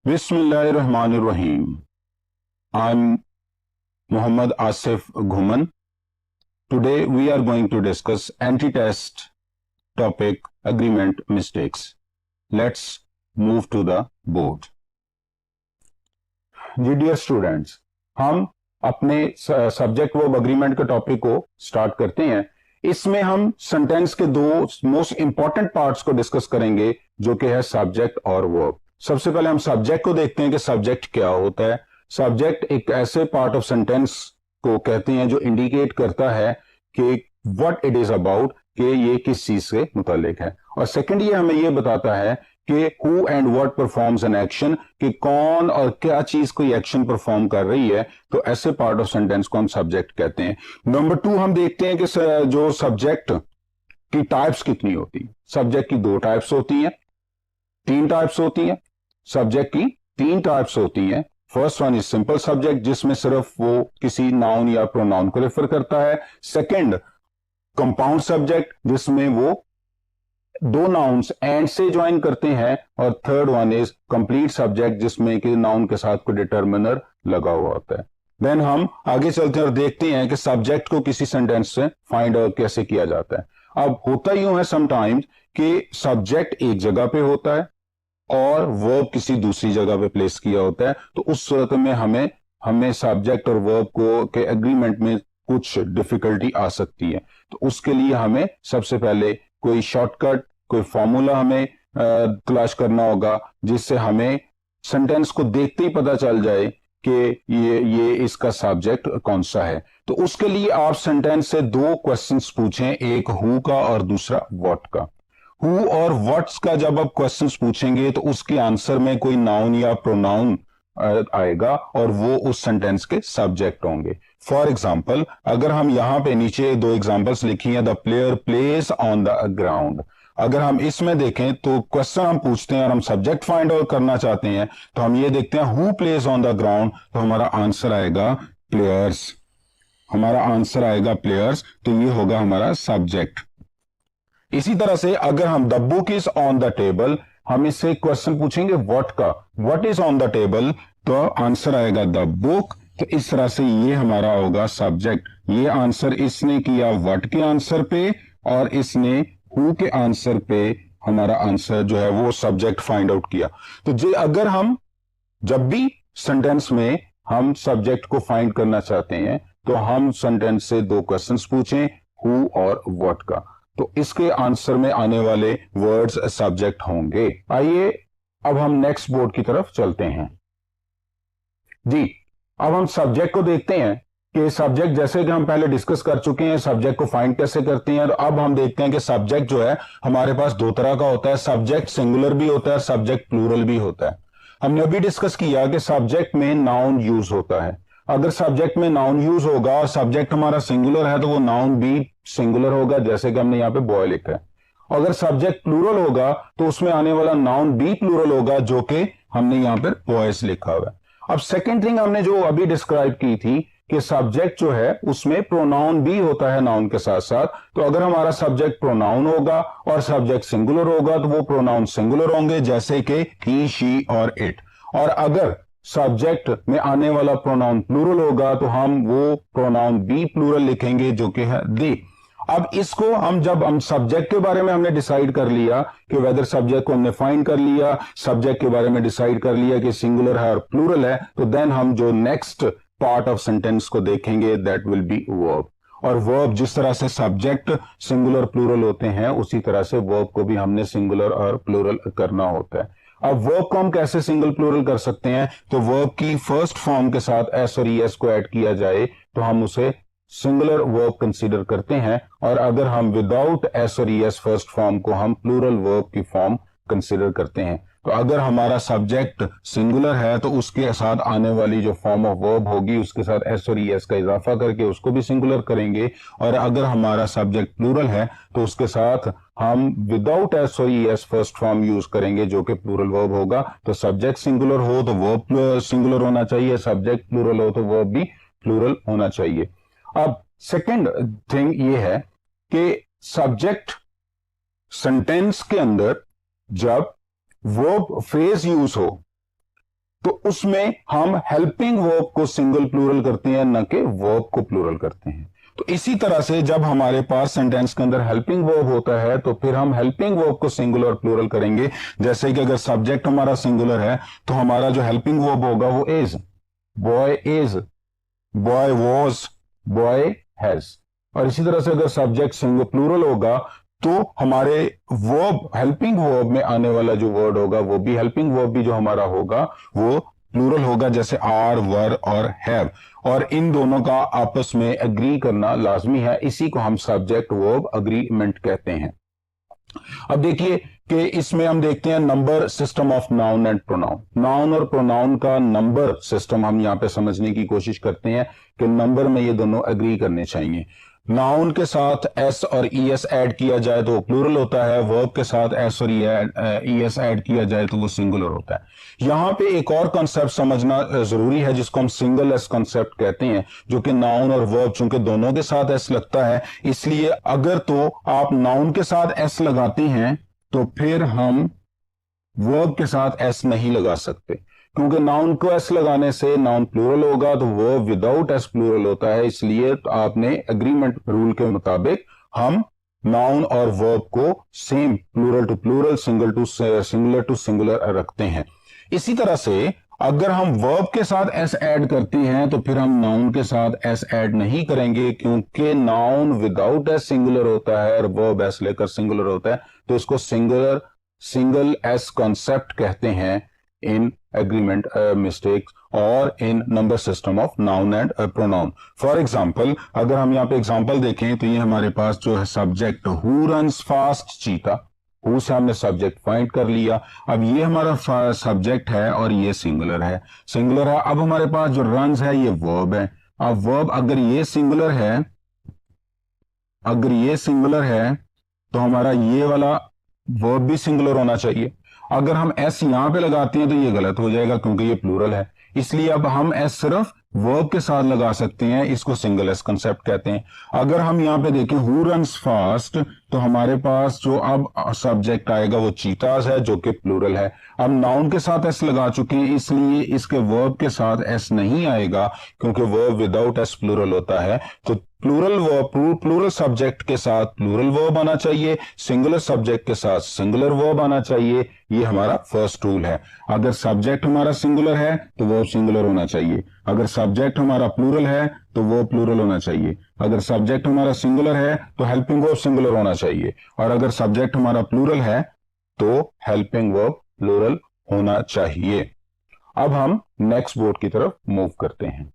Bismillahirrahmanirrahim. I'm Muhammad Asif Ghuman. Today we are going to discuss anti-test topic agreement mistakes. Let's move to the board. जी dear students, हम अपने subject verb agreement के topic को start करते हैं। इसमें हम सेंटेंस के दो मोस्ट इंपॉर्टेंट पार्ट्स को डिस्कस करेंगे, जो कि है सब्जेक्ट और वर्ब। सबसे पहले हम सब्जेक्ट को देखते हैं कि सब्जेक्ट क्या होता है। सब्जेक्ट एक ऐसे पार्ट ऑफ सेंटेंस को कहते हैं जो इंडिकेट करता है कि व्हाट इट इज अबाउट, कि ये किस चीज से मुतालिक है। और सेकंड, ये हमें ये बताता है कि who and what performs an action, कि कौन और क्या चीज कोई एक्शन परफॉर्म कर रही है। तो ऐसे पार्ट ऑफ सेंटेंस को हम सब्जेक्ट कहते हैं। नंबर 2, हम देखते हैं कि जो सब्जेक्ट की टाइप्स कितनी होती है। सब्जेक्ट की 2 टाइप्स होती हैं, 3 टाइप्स होती हैं। सब्जेक्ट की 3 टाइप्स होती हैं। First one is simple subject, जिसमें सिर्फ वो किसी नाउन या प्रोनाउन को रेफर करता है। सेकंड, कंपाउंड सब्जेक्ट, जिसमें वो 2 नाउन्स एंड से ज्वाइन करते हैं। और third one is complete subject, जिसमें कि नाउन के साथ कोई डिटर्मिनर लगा हुआ होता है। देन हम आगे चलते हैं और देखते हैं कि सब्जेक्ट को किसी सेंटेंस से फाइंड आउट कैसे किया जाता है। अब होता यूं है समटाइम्स कि सब्जेक्ट एक जगह पे होता है और वर्ब किसी दूसरी जगह पे प्लेस किया होता है। तो उस सूरत में हमें सब्जेक्ट और वर्ब को के एग्रीमेंट में कुछ डिफिकल्टी आ सकती है। तो उसके लिए हमें सबसे पहले कोई शॉर्टकट, कोई फॉर्मूला हमें तलाश करना होगा, जिससे हमें सेंटेंस को देखते ही पता चल जाए कि ये इसका सब्जेक्ट कौन सा है। तो उसके लिए आप सेंटेंस से 2 क्वेश्चंस पूछें, एक हु का और दूसरा व्हाट का। हु और व्हाट्स का जब आप क्वेश्चंस पूछेंगे तो उसके आंसर में कोई नाउन या प्रोनाउन आएगा और वो उस सेंटेंस के सब्जेक्ट होंगे। फॉर एग्जाम्पल, अगर हम यहां पे नीचे 2 एग्जाम्पल्स लिखी हैं, the player place on the ground. अगर हम इसमें देखें तो क्वेश्चन हम पूछते हैं और हम सब्जेक्ट फाइंड आउट करना चाहते हैं, तो हम ये देखते हैं who plays on the ground, तो हमारा आंसर आएगा प्लेयर्स। हमारा आंसर आएगा प्लेयर्स, तो ये होगा हमारा सब्जेक्ट। इसी तरह से अगर हम the book is on the table, हम इससे क्वेश्चन पूछेंगे व्हाट का, what is on the table, तो आंसर आएगा द बुक। तो इस तरह से ये हमारा होगा सब्जेक्ट। ये आंसर इसने किया व्हाट के आंसर पे और इसने हु के आंसर पे हमारा आंसर जो है वो सब्जेक्ट फाइंड आउट किया। तो जे अगर हम जब भी सेंटेंस में हम सब्जेक्ट को फाइंड करना चाहते हैं तो हम सेंटेंस से 2 क्वेश्चंस पूछें, हु और व्हाट का। तो इसके आंसर में आने वाले वर्ड्स सब्जेक्ट होंगे। आइए अब हम नेक्स्ट बोर्ड की तरफ चलते हैं। जी, अब हम सब्जेक्ट को देखते हैं कि सब्जेक्ट, जैसे कि हम पहले डिस्कस कर चुके हैं, सब्जेक्ट को फाइंड कैसे करते हैं। तो अब हम देखते हैं कि सब्जेक्ट जो है हमारे पास 2 तरह का होता है। सब्जेक्ट सिंगुलर भी होता है, सब्जेक्ट प्लूरल भी होता है। हमने अभी डिस्कस किया कि सब्जेक्ट में नाउन यूज होता है। अगर सब्जेक्ट में नाउन यूज होगा और सब्जेक्ट हमारा सिंगुलर है तो वो नाउन भी सिंगुलर होगा, जैसे कि हमने यहाँ पे बॉय लिखा है। अगर सब्जेक्ट प्लूरल होगा तो उसमें आने वाला नाउन भी प्लूरल होगा, जो कि हमने यहाँ पर बॉयज लिखा हुआ है। अब सेकेंड थिंग हमने जो अभी डिस्क्राइब की थी कि सब्जेक्ट जो है उसमें प्रोनाउन भी होता है नाउन के साथ साथ। तो अगर हमारा सब्जेक्ट प्रोनाउन होगा और सब्जेक्ट सिंगुलर होगा तो वो प्रोनाउन सिंगुलर होंगे, जैसे कि ही, शी और इट। और अगर सब्जेक्ट में आने वाला प्रोनाउन प्लूरल होगा तो हम वो प्रोनाउन भी प्लूरल लिखेंगे, जो कि है दे। अब इसको हम सब्जेक्ट के बारे में हमने डिसाइड कर लिया कि वेदर सब्जेक्ट को हमने फाइंड कर लिया, सब्जेक्ट के बारे में डिसाइड कर लिया कि सिंगुलर है और प्लूरल है, तो देन हम जो नेक्स्ट पार्ट ऑफ सेंटेंस को देखेंगे दैट विल बी वर्ब। और वर्ब, जिस तरह से सब्जेक्ट सिंगुलर प्लूरल होते हैं उसी तरह से वर्ब को भी हमने सिंगुलर और प्लूरल करना होता है। अब वर्ब को हम कैसे सिंगल प्लूरल कर सकते हैं, तो वर्ब की फर्स्ट फॉर्म के साथ एस और ईएस को ऐड किया जाए तो हम उसे सिंगुलर वर्ब कंसीडर करते हैं। और अगर हम विदाउट एस और ईएस फर्स्ट फॉर्म को हम प्लूरल वर्ब की फॉर्म कंसीडर करते हैं। तो अगर हमारा सब्जेक्ट सिंगुलर है तो उसके साथ आने वाली जो फॉर्म ऑफ वर्ब होगी उसके साथ एस और ईएस का इजाफा करके उसको भी सिंगुलर करेंगे। और अगर हमारा सब्जेक्ट प्लूरल है तो उसके साथ हम विदाउट एस और ईएस फर्स्ट फॉर्म यूज करेंगे, जो कि प्लूरल वर्ब होगा। तो सब्जेक्ट सिंगुलर हो तो वर्ब सिंगुलर होना चाहिए, सब्जेक्ट प्लूरल हो तो वर्ब भी प्लूरल होना चाहिए। अब सेकंड थिंग ये है कि सब्जेक्ट सेंटेंस के अंदर जब वर्ब फ्रेज यूज हो तो उसमें हम हेल्पिंग वर्ब को सिंगल प्लूरल करते हैं, न कि वर्ब को प्लूरल करते हैं। तो इसी तरह से जब हमारे पास सेंटेंस के अंदर हेल्पिंग वर्ब होता है तो फिर हम हेल्पिंग वर्ब को सिंगुलर और प्लूरल करेंगे। जैसे कि अगर सब्जेक्ट हमारा सिंगुलर है तो हमारा जो हेल्पिंग वर्ब होगा वो is, boy is, boy was, boy has. और इसी तरह से अगर सब्जेक्ट सिंगल प्लूरल होगा तो हमारे वर्ब, हेल्पिंग वर्ब में आने वाला जो वर्ड होगा वो भी, हेल्पिंग वर्ब भी जो हमारा होगा वो प्लूरल होगा, जैसे आर, वर और हैव। और इन दोनों का आपस में एग्री करना लाजमी है, इसी को हम सब्जेक्ट वर्ब अग्रीमेंट कहते हैं। अब देखिए कि इसमें हम देखते हैं number system of noun and pronoun. Noun और प्रोनाउन का नंबर सिस्टम हम यहां पे समझने की कोशिश करते हैं कि नंबर में ये दोनों एग्री करने चाहिए। नाउन के साथ एस और ई एस ऐड किया जाए तो वो प्लूरल होता है, वर्ब के साथ एस और ई एस ऐड किया जाए तो वो सिंगुलर होता है। यहां पे एक और कॉन्सेप्ट समझना जरूरी है जिसको हम सिंगल एस कॉन्सेप्ट कहते हैं, जो कि नाउन और वर्ब चूंकि दोनों के साथ एस लगता है, इसलिए अगर तो आप नाउन के साथ एस लगाते हैं तो फिर हम वर्ब के साथ एस नहीं लगा सकते, क्योंकि नाउन को एस लगाने से नाउन प्लूरल होगा तो वर्ब विदाउट एस प्लूरल होता है। इसलिए आपने एग्रीमेंट रूल के मुताबिक हम नाउन और वर्ब को same plural to plural, singular to singular रखते हैं। इसी तरह से अगर हम वर्ब के साथ एस ऐड करते हैं तो फिर हम नाउन के साथ एस ऐड नहीं करेंगे, क्योंकि नाउन विदाउट एस सिंगुलर होता है और वर्ब एस लेकर सिंगुलर होता है, तो इसको सिंगल एस कॉन्सेप्ट कहते हैं इन एग्रीमेंट मिस्टेक्स और in number system of noun and pronoun. For example अगर हम यहाँ पे एग्जांपल देखें तो ये हमारे पास जो है सब्जेक्ट हु रन्स फास्ट चीता, हु से हमने सब्जेक्ट फाइंड कर लिया। अब ये हमारा सब्जेक्ट है और ये सिंगुलर है, अब हमारे पास जो रन्स है ये वर्ब है। अब वर्ब अगर ये सिंगुलर है तो हमारा ये वाला वर्ब भी सिंगुलर होना चाहिए। अगर हम एस यहां पे लगाते हैं तो ये गलत हो जाएगा क्योंकि ये प्लूरल है, इसलिए अब हम एस सिर्फ वर्ब के साथ लगा सकते हैं, इसको सिंगल एस कंसेप्ट कहते हैं। अगर हम यहां पे देखें हु रन्स फास्ट तो हमारे पास जो अब सब्जेक्ट आएगा वो चीताज है जो कि प्लूरल है। अब नाउन के साथ एस लगा चुके हैं इसलिए इसके वर्ब के साथ एस नहीं आएगा, क्योंकि वर्ब विदाउट एस प्लूरल होता है। तो प्लूरल सब्जेक्ट के साथ प्लूरल वर्ब आना चाहिए, सिंगुलर सब्जेक्ट के साथ सिंगुलर वर्ब आना चाहिए। ये हमारा फर्स्ट रूल है। अगर सब्जेक्ट हमारा सिंगुलर है तो वर्ब सिंगुलर होना चाहिए, अगर सब्जेक्ट हमारा प्लूरल है तो वर्ब प्लूरल होना चाहिए, अगर सब्जेक्ट हमारा सिंगुलर है तो हेल्पिंग वर्ब सिंगुलर होना चाहिए, और अगर सब्जेक्ट हमारा प्लूरल है तो हेल्पिंग वर्ब प्लूरल होना चाहिए। अब हम नेक्स्ट बोर्ड की तरफ मूव करते हैं।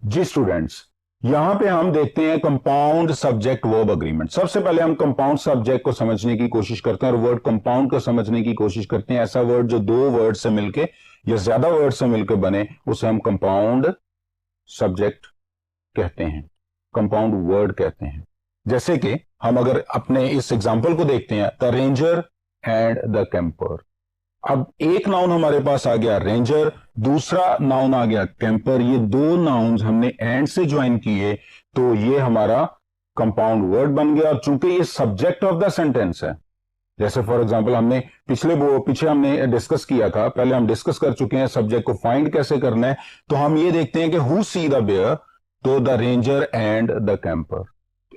जी स्टूडेंट्स, यहां पे हम देखते हैं कंपाउंड सब्जेक्ट वर्ब अग्रीमेंट। सबसे पहले हम कंपाउंड सब्जेक्ट को समझने की कोशिश करते हैं और वर्ड कंपाउंड को समझने की कोशिश करते हैं। ऐसा वर्ड जो दो वर्ड से मिलके या ज्यादा वर्ड से मिलकर बने उसे हम कंपाउंड सब्जेक्ट कहते हैं, कंपाउंड वर्ड कहते हैं। जैसे कि हम अगर अपने इस एग्जांपल को देखते हैं, the ranger and the camper. अब एक नाउन हमारे पास आ गया रेंजर, दूसरा नाउन आ गया कैंपर। ये दो नाउन्स हमने एंड से ज्वाइन किए तो ये हमारा कंपाउंड वर्ड बन गया। और चूंकि ये सब्जेक्ट ऑफ द सेंटेंस है, जैसे फॉर एग्जांपल हमने पीछे हमने डिस्कस किया था, पहले हम डिस्कस कर चुके हैं सब्जेक्ट को फाइंड कैसे करना है। तो हम ये देखते हैं कि हु सी द बेयर, तो the ranger and the camper.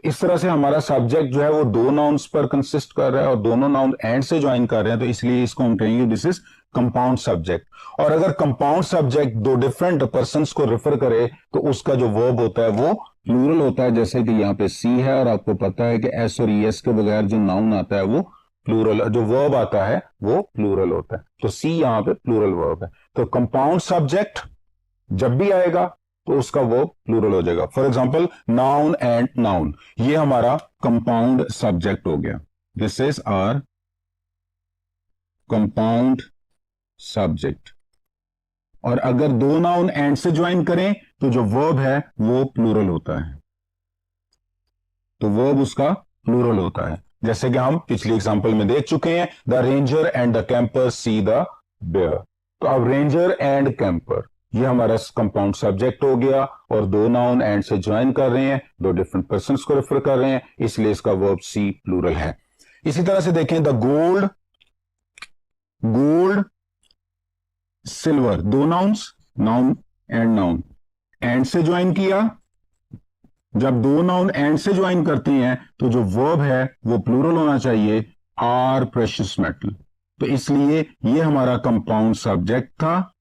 इस तरह से हमारा सब्जेक्ट जो है वो दो नाउन्स पर कंसिस्ट कर रहा है और दोनों नाउन एंड से ज्वाइन कर रहे हैं, तो इसलिए इसको हम कहेंगे दिस इज कंपाउंड सब्जेक्ट। और अगर कंपाउंड सब्जेक्ट दो डिफरेंट पर्संस को रेफर करे तो उसका जो वर्ब होता है वो प्लूरल होता है। जैसे कि यहाँ पे सी है और आपको पता है कि एस और ई एस के बगैर जो नाउन आता है वो प्लूरल, जो वर्ब आता है वो प्लूरल होता है। तो सी यहां पे प्लूरल वर्ब है। तो कंपाउंड सब्जेक्ट जब भी आएगा तो उसका वर्ब प्लूरल हो जाएगा। For example noun and noun, ये हमारा कंपाउंड सब्जेक्ट हो गया। This is our compound subject. और अगर दो नाउन एंड से ज्वाइन करें तो जो वर्ब है वो प्लूरल होता है, तो वर्ब उसका प्लूरल होता है। जैसे कि हम पिछली एग्जांपल में देख चुके हैं, the ranger and the camper see the bear. तो अब रेंजर एंड कैंपर ये हमारा कंपाउंड सब्जेक्ट हो गया और दो नाउन एंड से ज्वाइन कर रहे हैं, दो डिफरेंट पर्संस को रेफर कर रहे हैं, इसलिए इसका वर्ब सी प्लूरल है। इसी तरह से देखें द गोल्ड सिल्वर, दो nouns, noun and noun, and से ज्वाइन किया। जब दो नाउन एंड से ज्वाइन करते हैं तो जो वर्ब है वो प्लूरल होना चाहिए, आर प्रेशियस मेटल। तो इसलिए ये हमारा कंपाउंड सब्जेक्ट था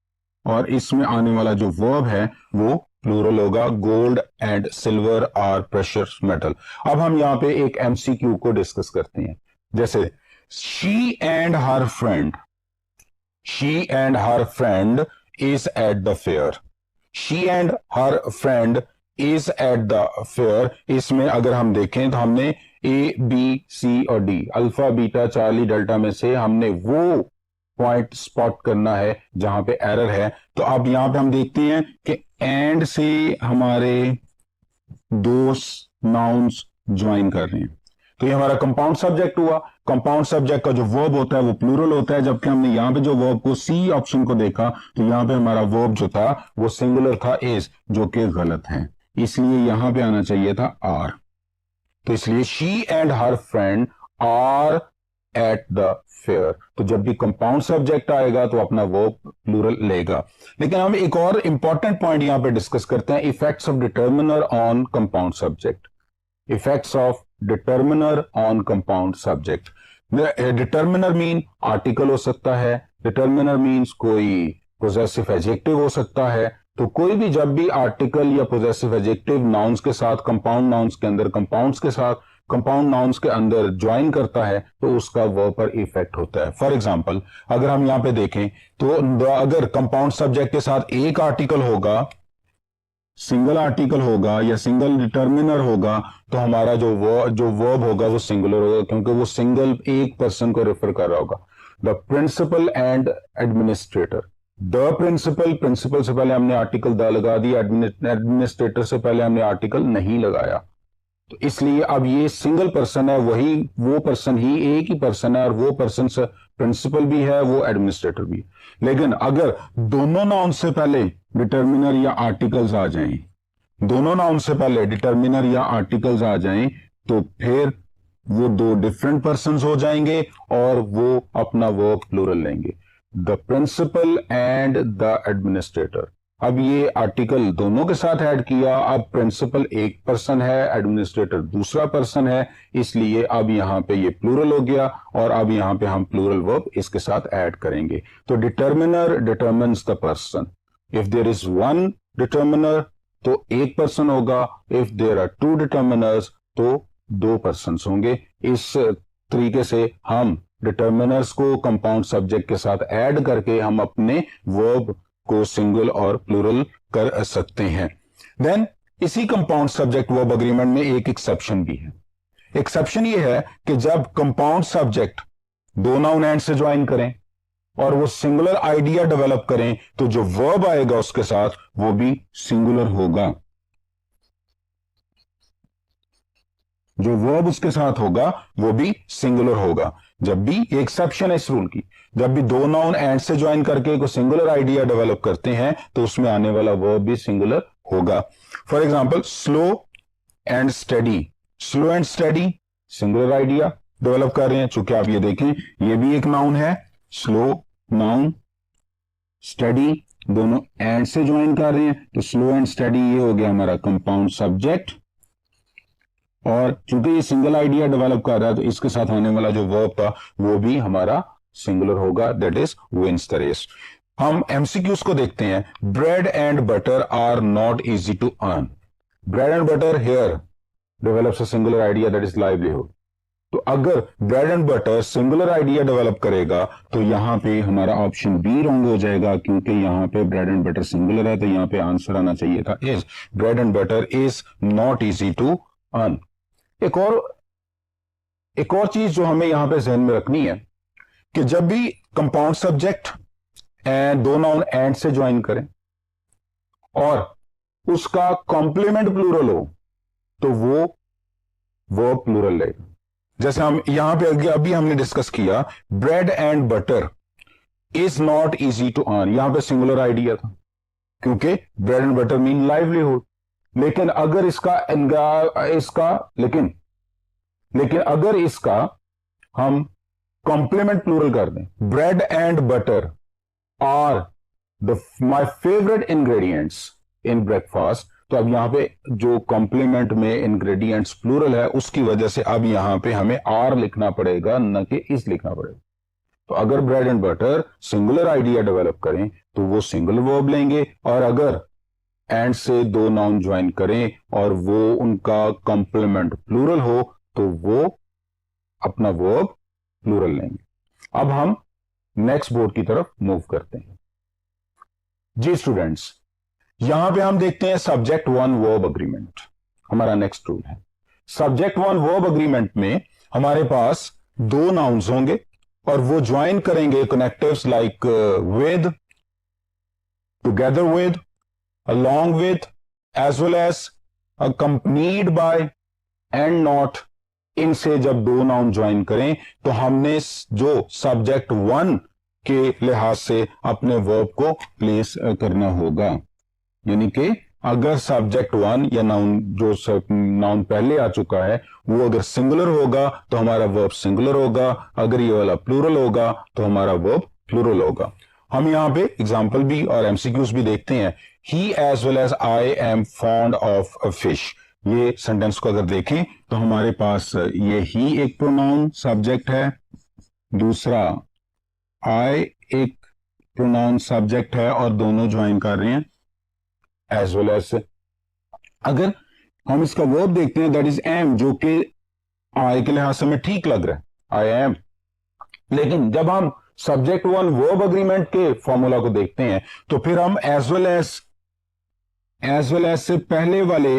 और इसमें आने वाला जो वर्ब है वो प्लूरल होगा, gold and silver are precious metal. अब हम यहां पे एक एमसीक्यू को डिस्कस करते हैं। जैसे she and her friend, she and her friend is eight the fair, she and her friend is eight the fair. इसमें अगर हम देखें तो हमने ए बी सी और D, alpha beta Charlie delta में से हमने वो पॉइंट स्पॉट करना है जहां पे एरर है। तो अब यहां पे हम देखते हैं कि एंड से हमारे दो नाउन्स ज्वाइन कर रहे हैं, तो ये हमारा कंपाउंड सब्जेक्ट हुआ। कंपाउंड सब्जेक्ट का जो वर्ब होता है वो प्लूरल होता है, जबकि हमने यहां पे जो वर्ब को सी ऑप्शन को देखा तो यहां पे हमारा वर्ब जो था वो सिंगुलर था, इज, जो कि गलत है, इसलिए यहां पे आना चाहिए था आर। तो इसलिए she and her friend are at the fair. तो जब भी कंपाउंड सब्जेक्ट आएगा तो अपना वर्ब प्लूरल लेगा। लेकिन हम एक और इंपॉर्टेंट पॉइंट यहां पे डिस्कस करते हैं, effects of determiner on compound subject. Effects of determiner on compound subject. Determiner mean article हो सकता है, डिटर्मिनर मीन्स कोई पोजेसिव एडजेक्टिव हो सकता है। तो कोई भी जब भी आर्टिकल या पोजेसिव एडजेक्टिव नाउन्स के साथ, कंपाउंड नाउन्स के अंदर, कंपाउंड्स के साथ, कंपाउंड नाउन्स के अंदर ज्वाइन करता है तो उसका वर्ब पर इफेक्ट होता है। फॉर एग्जांपल अगर हम यहां पे देखें तो अगर कंपाउंड सब्जेक्ट के साथ एक आर्टिकल होगा, सिंगल आर्टिकल होगा या सिंगल डिटर्मिनर होगा, तो हमारा जो वर्ब होगा वो सिंगुलर होगा, क्योंकि वो सिंगल एक पर्सन को रेफर कर रहा होगा। The principal and administrator, the principal, principal से पहले हमने आर्टिकल द लगा दिया, एडमिनिस्ट्रेटर से पहले हमने आर्टिकल नहीं लगाया, तो इसलिए अब ये सिंगल पर्सन है, वही वो पर्सन ही एक ही पर्सन है, और वो पर्सन प्रिंसिपल भी है, वो एडमिनिस्ट्रेटर भी है। लेकिन अगर दोनों नाउन से पहले डिटर्मिनर या आर्टिकल्स आ जाएं, दोनों नाउन से पहले डिटर्मिनर या आर्टिकल्स आ जाएं, तो फिर वो दो डिफरेंट पर्संस हो जाएंगे और वो अपना वर्ब प्लूरल लेंगे, the principal and the administrator. अब ये आर्टिकल दोनों के साथ ऐड किया, अब प्रिंसिपल एक पर्सन है, एडमिनिस्ट्रेटर दूसरा पर्सन है, इसलिए अब यहां पे ये प्लूरल हो गया और अब यहां पे हम प्लूरल वर्ब इसके साथ ऐड करेंगे। तो determiner determines the person, if there is one determiner तो एक पर्सन होगा, if there are two determiners तो दो पर्सन होंगे। इस तरीके से हम डिटर्मिनर्स को कंपाउंड सब्जेक्ट के साथ ऐड करके हम अपने वर्ब को सिंगल और प्लूरल कर सकते हैं। देन इसी कंपाउंड सब्जेक्ट वर्ब अग्रीमेंट में एक एक्सेप्शन भी है। एक्सेप्शन ये है कि जब कंपाउंड सब्जेक्ट दो नाउन एंड से ज्वाइन करें और वो सिंगुलर आइडिया डेवलप करें तो जो वर्ब आएगा उसके साथ वो भी सिंगुलर होगा, जो वर्ब उसके साथ होगा वो भी सिंगुलर होगा। जब भी एक्सेप्शन है इस रूल की, जब भी दो नाउन एंड से ज्वाइन करके कोई सिंगुलर आइडिया डेवलप करते हैं तो उसमें आने वाला वर्ब भी सिंगुलर होगा। For example slow and study, slow and study singular idea develop कर रहे हैं, चूंकि आप ये देखें ये भी एक नाउन है, स्लो नाउन, स्टडी दोनों एंड से ज्वाइन कर रहे हैं, तो स्लो एंड स्टडी ये हो गया हमारा कंपाउंड सब्जेक्ट, और चूंकि ये सिंगल आइडिया डेवलप कर रहा है तो इसके साथ आने वाला जो वर्ब था वो भी हमारा सिंगुलर होगा, that is wins the race. हम एमसीक्यूज को देखते हैं। Bread and butter are not easy to earn, bread and butter here develops a singular idea that is livelihood. तो अगर bread and butter singular idea develop करेगा तो यहां पे हमारा ऑप्शन बी रॉन्ग हो जाएगा, क्योंकि यहां पे ब्रेड एंड बटर सिंगुलर है, तो यहां पे आंसर आना चाहिए था is bread and butter is not easy to earn. एक और चीज जो हमें यहां पे ध्यान में रखनी है कि जब भी कंपाउंड सब्जेक्ट एंड दो नाउन एंड से ज्वाइन करें और उसका कॉम्प्लीमेंट प्लूरल हो तो वो वर्ब प्लूरल लेगा। जैसे हम यहां पे अभी हमने डिस्कस किया, bread and butter is not easy to earn, यहां पे सिंगुलर आइडिया था क्योंकि bread and butter mean livelihood. लेकिन अगर लेकिन अगर इसका हम कॉम्प्लीमेंट प्लूरल कर दें, bread and butter are my favourite ingredients in breakfast. तो अब यहां पे जो कॉम्प्लीमेंट में इंग्रेडिएंट्स प्लूरल है उसकी वजह से अब यहां पे हमें आर लिखना पड़ेगा, न कि इज लिखना पड़ेगा। तो अगर bread and butter singular idea develop करें तो वो सिंगल वर्ब लेंगे, और अगर एंड से दो नाउन ज्वाइन करें और वो उनका कॉम्प्लीमेंट प्लूरल हो तो वो अपना वर्ब प्लूरल लेंगे। अब हम नेक्स्ट बोर्ड की तरफ मूव करते हैं। जी स्टूडेंट्स, यहां पे हम देखते हैं सब्जेक्ट वन वर्ब अग्रीमेंट, हमारा नेक्स्ट रूल है। सब्जेक्ट वन वर्ब अग्रीमेंट में हमारे पास दो नाउन्स होंगे और वो ज्वाइन करेंगे connectives like with, together with, along with, as well as, accompanied by and not। इनसे जब दो नाउन ज्वाइन करें तो हमने जो सब्जेक्ट वन के लिहाज से अपने वर्ब को प्लेस करना होगा। यानी कि अगर सब्जेक्ट वन या नाउन जो नाउन पहले आ चुका है वो अगर सिंगुलर होगा तो हमारा वर्ब सिंगुलर होगा, अगर ये वाला प्लूरल होगा तो हमारा वर्ब प्लूरल होगा। हम यहां पे एग्जाम्पल भी और एमसीक्यूज भी देखते हैं। He as well as I am fond of a fish, ये सेंटेंस को अगर देखें तो हमारे पास ये ही एक प्रोनाउन सब्जेक्ट है, दूसरा आई एक प्रोनाउन सब्जेक्ट है और दोनों ज्वाइन कर रहे हैं एज वेल एज। अगर हम इसका वर्ब देखते हैं दैट इज एम, जो कि आई के लिहाज से हमें ठीक लग रहा है, आई एम। लेकिन जब हम सब्जेक्ट वन वर्ब अग्रीमेंट के फॉर्मूला को देखते हैं तो फिर हम एज वेल एज से पहले वाले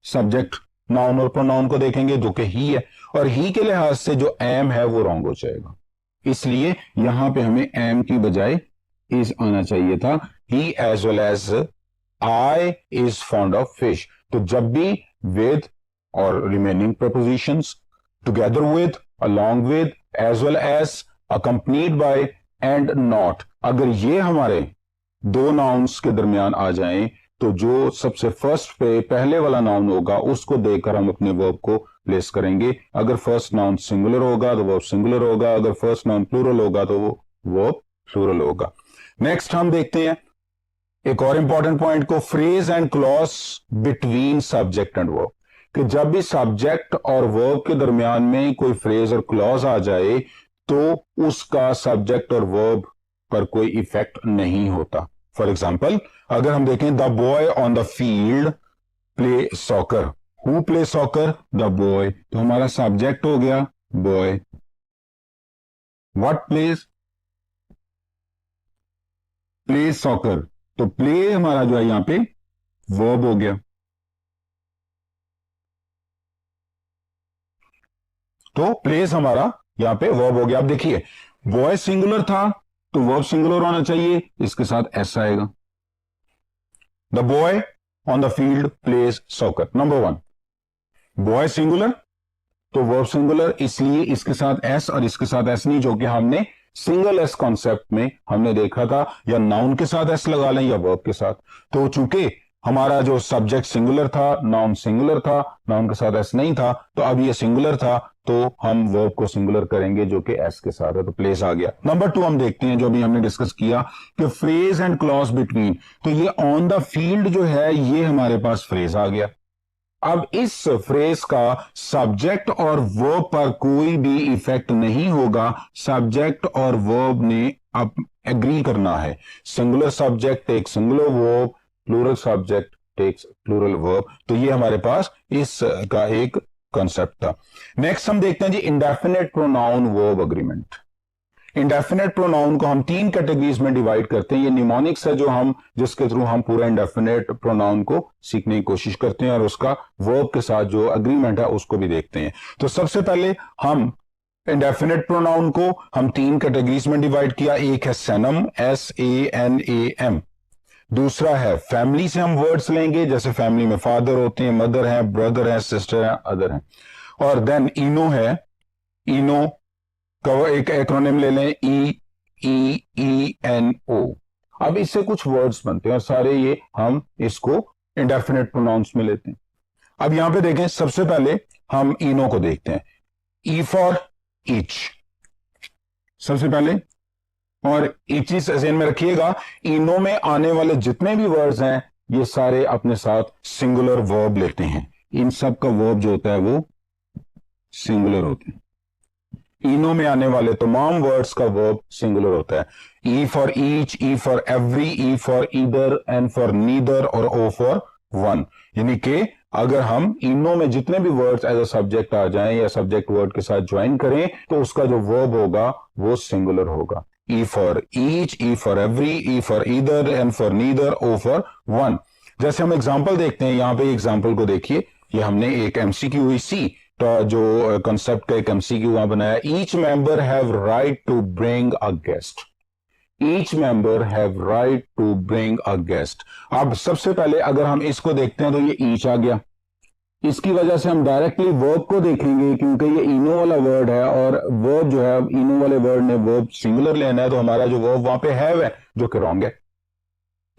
सब्जेक्ट नाउन और प्रोनाउन को देखेंगे जो कि ही है, और ही के लिहाज से जो एम है वो रॉन्ग हो जाएगा। इसलिए यहां पे हमें एम की बजाय इज आना चाहिए था। He as well as I is fond of fish. तो जब भी विद और remaining prepositions, together with, along with, as well as, accompanied by and not, अगर ये हमारे दो नाउन्स के दरमियान आ जाएं तो जो सबसे फर्स्ट पे पहले वाला नाउन होगा उसको देकर हम अपने वर्ब को प्लेस करेंगे। अगर फर्स्ट नाउन सिंगुलर होगा तो वर्ब सिंगुलर होगा, अगर फर्स्ट नाउन प्लूरल होगा तो वो वर्ब प्लूरल होगा। नेक्स्ट हम देखते हैं एक और इंपॉर्टेंट पॉइंट को, phrase and clause between subject and verb. कि जब भी सब्जेक्ट और वर्ब के दरमियान में कोई फ्रेज और क्लॉज आ जाए तो उसका सब्जेक्ट और वर्ब पर कोई इफेक्ट नहीं होता। फॉर एग्जाम्पल अगर हम देखें the boy on the field play soccer, who play soccer, the boy, तो हमारा सब्जेक्ट हो गया boy. What place, play soccer, तो प्ले हमारा जो है यहां पे वर्ब हो गया। तो प्लेस हमारा यहां पे वर्ब हो गया। अब देखिए बॉय सिंगुलर था तो वर्ब सिंगुलर होना चाहिए, इसके साथ एस आएगा। The boy on the field plays soccer, number one. Boy singular तो वर्ब सिंगुलर, इसलिए इसके साथ एस और इसके साथ एस नहीं, जो कि हमने सिंगल एस कॉन्सेप्ट में हमने देखा था, या नाउन के साथ एस लगा लें या वर्ब के साथ। तो चूंकि हमारा जो सब्जेक्ट सिंगुलर था, नाउन सिंगुलर था, नाउन के साथ एस नहीं था, तो अब ये सिंगुलर था तो हम वर्ब को सिंगुलर करेंगे जो कि एस के साथ है, तो प्लेस आ गया। नंबर टू हम देखते हैं जो भी हमने डिस्कस किया कि फ्रेज एंड क्लॉज बिटवीन, तो ये ऑन द फील्ड जो है ये हमारे पास फ्रेज आ गया। अब इस फ्रेज का सब्जेक्ट और वर्ब पर कोई भी इफेक्ट नहीं होगा, सब्जेक्ट और वर्ब ने अब एग्री करना है। Singular subject take singular verb, plural subject takes plural verb, तो ये हमारे पास इसका एक कॉन्सेप्ट था। नेक्स्ट हम देखते हैं जी indefinite pronoun verb agreement. Indefinite pronoun को हम तीन कैटेगरीज में डिवाइड करते हैं। ये निमोनिक्स है जो हम जिसके थ्रू हम पूरा इंडेफिनेट प्रोनाउन को सीखने की कोशिश करते हैं और उसका वर्ब के साथ जो अग्रीमेंट है उसको भी देखते हैं। तो सबसे पहले हम इंडेफिनेट प्रोनाउन को हम तीन कैटेगरीज में डिवाइड किया। एक है सैनम, SANAM। दूसरा है फैमिली से हम वर्ड्स लेंगे, जैसे फैमिली में फादर होते हैं, मदर है, ब्रदर है, सिस्टर है, अदर है। और देन इनो है, इनो का एक एक्रोनिम ले लें, EEENO। अब इससे कुछ वर्ड्स बनते हैं और सारे ये हम इसको इंडेफिनेट प्रोनाउंस में लेते हैं। अब यहां पे देखें, सबसे पहले हम इनो को देखते हैं। E फॉर ईच, सबसे पहले और एक चीज ध्यान में रखिएगा, इनो में आने वाले जितने भी वर्ड्स हैं ये सारे अपने साथ सिंगुलर वर्ब लेते हैं। इन सब का वर्ब जो होता है वो सिंगुलर होता है। इनो में आने वाले तमाम वर्ड्स का वर्ब सिंगुलर होता है। E for each, E for every, E for either, N for neither और ओ फॉर वन। यानी कि अगर हम इनो में जितने भी वर्ड्स एज अ सब्जेक्ट आ जाएं या सब्जेक्ट वर्ड के साथ ज्वाइन करें तो उसका जो वर्ब होगा वो सिंगुलर होगा। E for each, E for every, E for either, N for neither, O for one. जैसे हम एग्जाम्पल देखते हैं, यहां पे एग्जाम्पल को देखिए, ये हमने एक एमसीक्यू इसी तो जो कंसेप्ट का एक एमसीक्यू वहां बनाया। Each member have right to bring a guest. Each member have right to bring a guest. अब सबसे पहले अगर हम इसको देखते हैं तो ये ईच आ गया। इसकी वजह से हम डायरेक्टली वर्ब को देखेंगे क्योंकि ये इनो वाला वर्ड है और वर्ब जो है इनो वाले वर्ड ने वर्ब सिंगुलर लेना है, तो हमारा जो वर्ब वहां पे हैव है जो कि रॉन्ग है।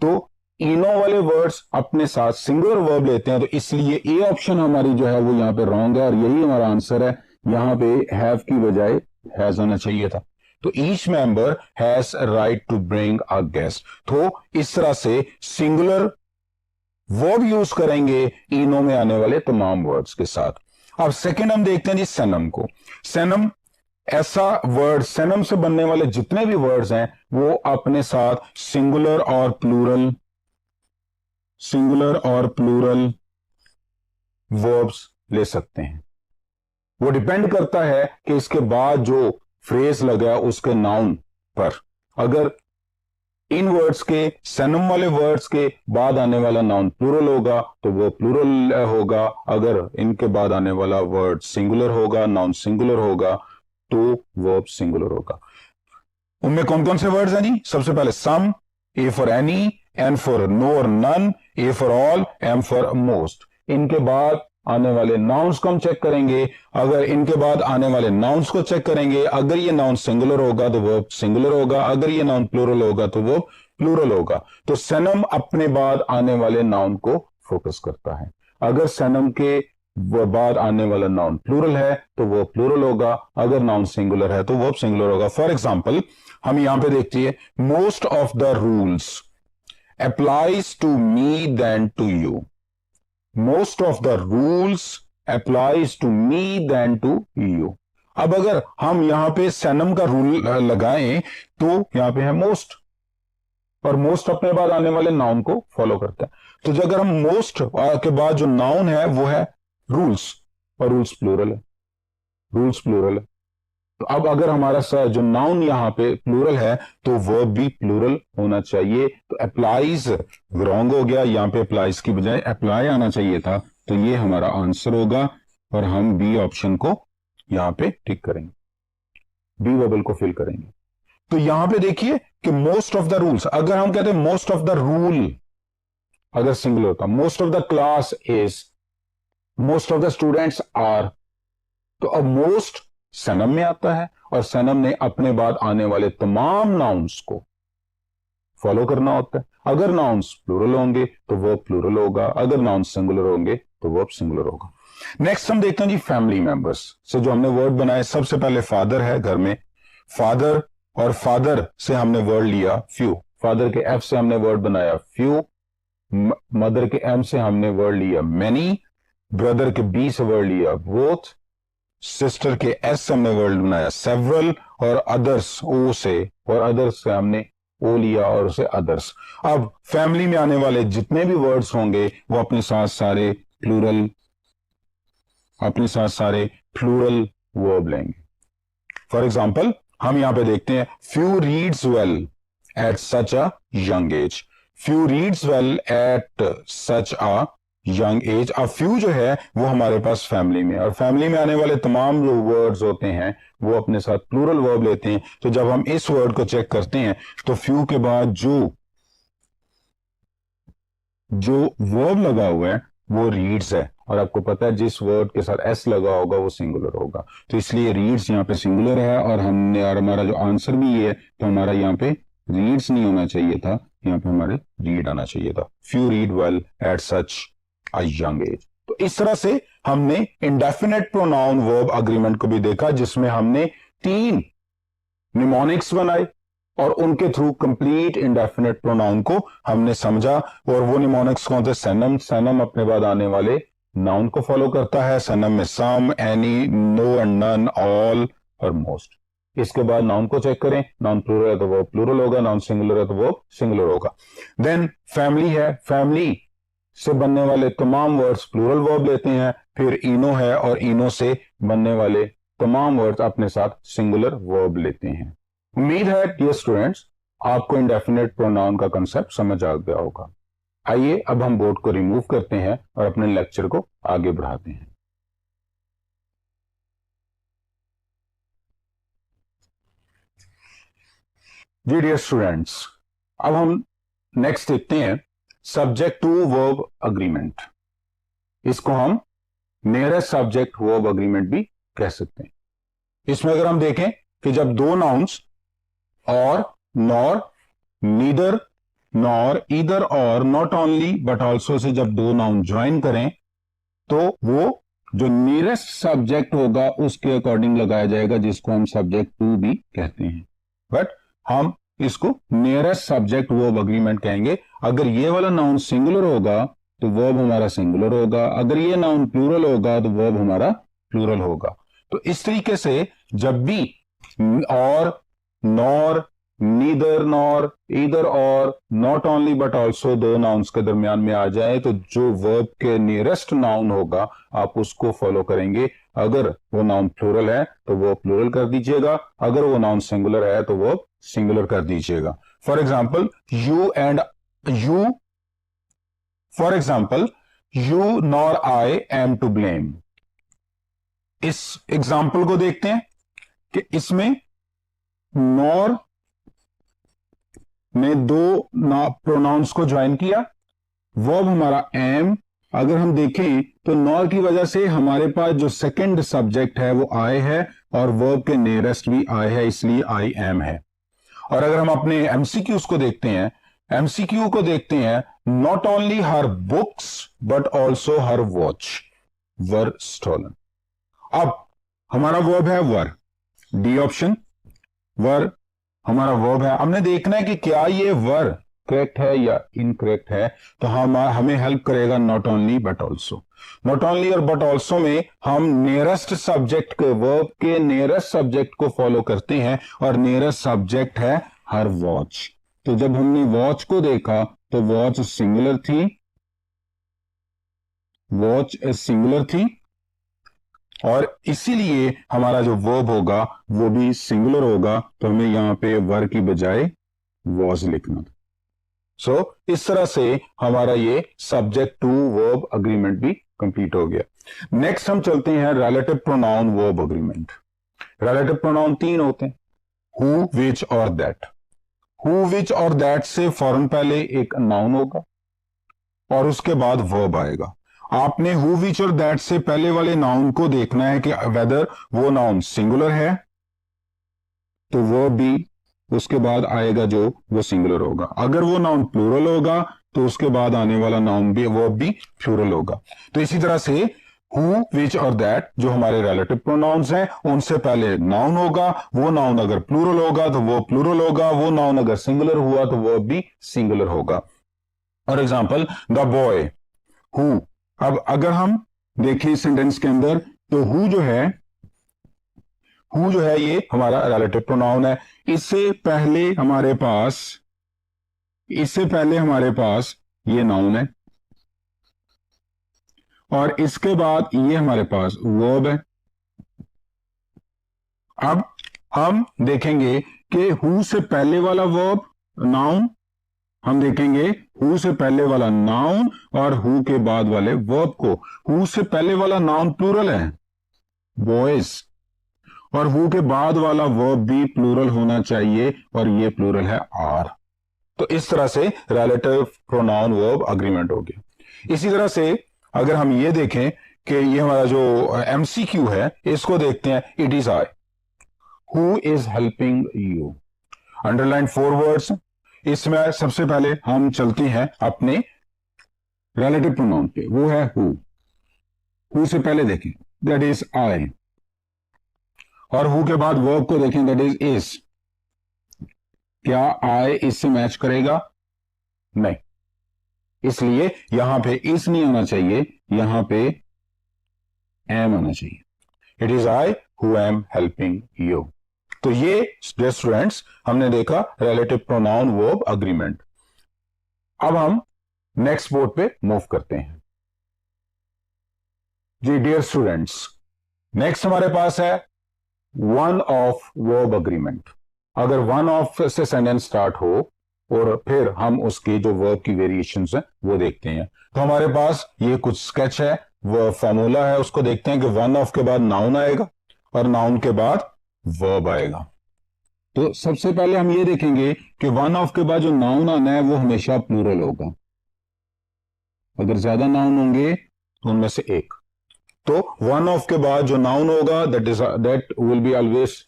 तो इनो वाले वर्ड्स अपने साथ सिंगुलर वर्ब लेते हैं, तो इसलिए ए ऑप्शन हमारी जो है वो यहां पे रॉन्ग है और यही हमारा आंसर है। यहां पे हैव की बजाय हैज होना चाहिए था। तो each member has right to bring a guest. तो इस तरह से सिंगुलर वर्ब यूज करेंगे इनो में आने वाले तमाम वर्ड्स के साथ। अब सेकंड हम देखते हैं जी सेनम को। सेनम ऐसा वर्ड, सेनम से बनने वाले जितने भी वर्ड्स हैं वो अपने साथ सिंगुलर और प्लूरल वर्ब्स ले सकते हैं। वो डिपेंड करता है कि इसके बाद जो फ्रेज लगा उसके नाउन पर। अगर इन वर्ड्स के, सेनम वाले वर्ड्स के बाद आने वाला नाउन प्लूरल होगा तो वो प्लूरल होगा। अगर इनके बाद आने वाला वर्ड सिंगुलर होगा, नाउन सिंगुलर होगा, तो वर्ब सिंगुलर होगा। उनमें कौन कौन से वर्ड्स हैं जी? सबसे पहले some, A for any, N for no और none, A for all, M for most. इनके बाद आने वाले नाउन्स को हम चेक करेंगे। अगर इनके बाद आने वाले नाउन्स को चेक करेंगे, अगर ये नाउन सिंगुलर होगा तो वर्ब सिंगुलर होगा, अगर ये नाउन प्लूरल होगा तो वर्ब प्लूरल होगा। तो सेनम अपने बाद आने वाले नाउन को फोकस करता है। अगर सेनम के बाद आने वाला नाउन प्लूरल है तो वो प्लूरल होगा, अगर नाउन सिंगुलर है तो वर्ब सिंगुलर होगा। फॉर एग्जाम्पल हम यहां पे देखिए, most of the rules applies to me than to you. Most of the rules applies to me than to you. अब अगर हम यहां पे सैनम का रूल लगाएं तो यहां पे है मोस्ट, और मोस्ट अपने बाद आने वाले नाउन को फॉलो करता है। तो अगर हम मोस्ट के बाद जो नाउन है वो है रूल्स, और रूल्स प्लूरल है, रूल्स प्लूरल है। तो अब अगर हमारा जो नाउन यहां पे प्लूरल है तो वर्ब भी प्लूरल होना चाहिए। तो अप्लाइज रॉन्ग हो गया, यहां पे अप्लाइज की बजाय अप्लाई आना चाहिए था। तो ये हमारा आंसर होगा और हम बी ऑप्शन को यहां पे टिक करेंगे, बी बबल को फिल करेंगे। तो यहां पे देखिए कि मोस्ट ऑफ द रूल्स, अगर हम कहते हैं मोस्ट ऑफ द रूल अगर सिंगल होता, most of the class is, most of the students are, तो अब मोस्ट सनम में आता है और सनम ने अपने बाद आने वाले तमाम नाउन्स को फॉलो करना होता है। अगर नाउन्स प्लूरल होंगे तो वर्ब प्लूरल होगा, अगर नाउन्स सिंगुलर होंगे तो वर्ब सिंगुलर होगा। नेक्स्ट हम देखते हैं जी फैमिली मेंबर्स से जो हमने वर्ड बनाए। सबसे पहले फादर है घर में, फादर, और फादर से हमने वर्ड लिया फ्यू, फादर के एफ से हमने वर्ड बनाया फ्यू, मदर के एम से हमने वर्ड लिया मैनी, ब्रदर के बी से वर्ड लिया बोथ, सिस्टर के एस से हमने वर्ड बनाया सेवरल, और अदर्स ओ से, और अदर्स से हमने ओ लिया और उसे अदर्स। अब फैमिली में आने वाले जितने भी वर्ड्स होंगे वो अपने साथ सारे प्लूरल वर्ब लेंगे। फॉर एग्जाम्पल हम यहां पे देखते हैं, few reads well at such a young age, few reads well at such a young age. अब फ्यू जो है वो हमारे पास फैमिली में, और फैमिली में आने वाले तमाम जो वर्ड्स होते हैं वो अपने साथ प्लूरल वर्ब लेते हैं। तो जब हम इस वर्ड को चेक करते हैं तो फ्यू के बाद जो वर्ब लगा हुआ है वो रीड्स है, और आपको पता है जिस वर्ड के साथ एस लगा होगा वो सिंगुलर होगा, तो इसलिए रीड्स यहाँ पे सिंगुलर है। और हमारा जो आंसर भी ये है, तो हमारा यहाँ पे रीड्स नहीं होना चाहिए था, यहाँ पे हमारे रीड आना चाहिए था। Few read well at such a young age. तो इस तरह से हमने इंडेफिनेट प्रोनाउन वर्ब अग्रीमेंट को भी देखा, जिसमें हमने 3 निमोनिक्स बनाए, और उनके थ्रू कंप्लीट इंडेफिनिट प्रोनाउन को हमने समझा। और वो निमोनिक्स कौन थे? सैनम। सैनम अपने बाद आने वाले नाउन को फॉलो करता है। सैनम में some, any, no and none, all और मोस्ट। इसके बाद नाउन को चेक करें, नाउन प्लूरल है तो वो प्लूरल होगा, नाउन सिंगुलर है तो वो सिंगुलर होगा। देन फैमिली है, फैमिली से बनने वाले तमाम वर्ड्स प्लूरल वर्ब लेते हैं। फिर इनो है और इनो से बनने वाले तमाम वर्ड्स अपने साथ सिंगुलर वर्ब लेते हैं। उम्मीद है डियर स्टूडेंट्स आपको इंडेफिनिट प्रोनाउन का कंसेप्ट समझ आ गया होगा। आइए अब हम बोर्ड को रिमूव करते हैं और अपने लेक्चर को आगे बढ़ाते हैं। जी डियर स्टूडेंट्स, अब हम नेक्स्ट देखते हैं सब्जेक्ट टू वर्ब अग्रीमेंट। इसको हम नियरेस्ट सब्जेक्ट वर्ब अग्रीमेंट भी कह सकते हैं। इसमें अगर हम देखें कि जब दो नाउन्स और, नॉर, नीदर, नॉर, ईदर और, not only but also say जब दो नाउन ज्वाइन करें तो वो जो नियरेस्ट सब्जेक्ट होगा उसके अकॉर्डिंग लगाया जाएगा, जिसको हम सब्जेक्ट टू भी कहते हैं। बट हम इसको नियरेस्ट सब्जेक्ट वर्ब अग्रीमेंट कहेंगे। अगर ये वाला नाउन सिंगुलर होगा तो वर्ब हमारा सिंगुलर होगा, अगर ये नाउन प्लूरल होगा तो वर्ब हमारा प्लूरल होगा। तो इस तरीके से जब भी और, नॉर, नीदर नॉर, ईदर और, नॉट ओनली बट ऑल्सो दो नाउन्स के दरमियान में आ जाए तो जो वर्ब के नियरेस्ट नाउन होगा आप उसको फॉलो करेंगे। अगर वो नाउन प्लूरल है तो वो प्लूरल कर दीजिएगा, अगर वो नाउन सिंगुलर है तो वो सिंगुलर कर दीजिएगा। For example you and you, for example you nor I am to blame. इस एग्जाम्पल को देखते हैं कि इसमें नॉर ने दो प्रोनाउंस को ज्वाइन किया, वर्ब हमारा एम। अगर हम देखें तो नॉर की वजह से हमारे पास जो सेकंड सब्जेक्ट है वो आई है और वर्ब के नियरेस्ट भी आई है, इसलिए आई एम है। और अगर हम अपने एमसीक्यूज को देखते हैं, एमसीक्यू को देखते हैं, not only her books but also her watch were stolen. अब हमारा वर्ब है वर, डी ऑप्शन, वर हमारा वर्ब है। हमने देखना है कि क्या ये वर करेक्ट है या इनकरेक्ट है, तो हमें हेल्प करेगा not only but also. Not only और बट ऑल्सो में हम नियरेस्ट सब्जेक्ट के, वर्ब के नियरेस्ट सब्जेक्ट को फॉलो करते हैं और नियरेस्ट सब्जेक्ट है हर वॉच। तो जब हमने वॉच को देखा तो वॉच सिंगुलर थी, वॉच सिंगुलर थी और इसीलिए हमारा जो वर्ब होगा वो भी सिंगुलर होगा। तो हमें यहां पे वर की बजाय वॉज लिखना। सो इस तरह से हमारा ये सब्जेक्ट टू वर्ब अग्रीमेंट भी कंप्लीट हो गया। नेक्स्ट हम चलते हैं relative pronoun verb agreement. Relative pronoun तीन होते हैं, हु, विच और दैट। हु, विच और दैट से फौरन पहले एक नाउन होगा और उसके बाद वर्ब आएगा। आपने हु, विच और दैट से पहले वाले नाउन को देखना है कि वेदर वो नाउन सिंगुलर है तो वर्ब भी उसके बाद आएगा जो वो सिंगुलर होगा, अगर वो नाउन प्लूरल होगा तो उसके बाद आने वाला नाउन भी, वर्ब भी प्लूरल होगा। तो इसी तरह से हु, विच और दैट जो हमारे रिलेटिव प्रोनाउंस हैं उनसे पहले नाउन होगा, वो नाउन अगर प्लूरल होगा तो वो प्लूरल होगा, वो नाउन अगर सिंगुलर हुआ तो वर्ब भी सिंगुलर होगा। For example the boy, who. अब अगर हम देखें सेंटेंस के अंदर तो हु जो है ये हमारा रिलेटिव प्रोनाउन है। इससे पहले हमारे पास ये नाउन है और इसके बाद ये हमारे पास वर्ब है। अब हम देखेंगे कि हु से पहले वाला वर्ब नाउन, हम देखेंगे हु से पहले वाला नाउन और हु के बाद वाले वर्ब को। हु से पहले वाला नाउन प्लूरल है बॉयज और हु के बाद वाला वर्ब भी प्लूरल होना चाहिए और ये प्लूरल है आर। तो इस तरह से रिलेटिव प्रोनाउन वर्ब अग्रीमेंट हो गया। इसी तरह से अगर हम ये देखें कि ये हमारा जो एमसीक्यू है इसको देखते हैं, it is I who is helping you. Underline 4 words. इसमें सबसे पहले हम चलते हैं अपने रिलेटिव प्रोनाउन पे, वो है हु से पहले देखें दैट इज आई और हु के बाद वर्ब को देखें दैट इज। क्या आई इससे मैच करेगा? नहीं, इसलिए यहां पे इस नहीं होना चाहिए, यहां पे एम होना चाहिए. It is I who am helping you. तो ये डियर स्टूडेंट्स हमने देखा रिलेटिव प्रोनाउन वर्ब अग्रीमेंट. अब हम नेक्स्ट बोर्ड पे मूव करते हैं. जी डियर स्टूडेंट्स, नेक्स्ट हमारे पास है वन ऑफ वर्ब अग्रीमेंट. अगर वन ऑफ से सेंटेंस स्टार्ट हो और फिर हम उसकी जो वर्ब की वेरिएशंस हैं वो देखते हैं. तो हमारे पास ये कुछ स्केच है, वो फॉर्मूला है, उसको देखते हैं कि वन ऑफ के बाद नाउन आएगा और नाउन के बाद वर्ब आएगा. तो सबसे पहले हम ये देखेंगे कि वन ऑफ के बाद जो नाउन आना है वो हमेशा प्लूरल होगा. अगर ज्यादा नाउन होंगे तो उनमें से एक. तो वन ऑफ के बाद जो नाउन होगा that will be always.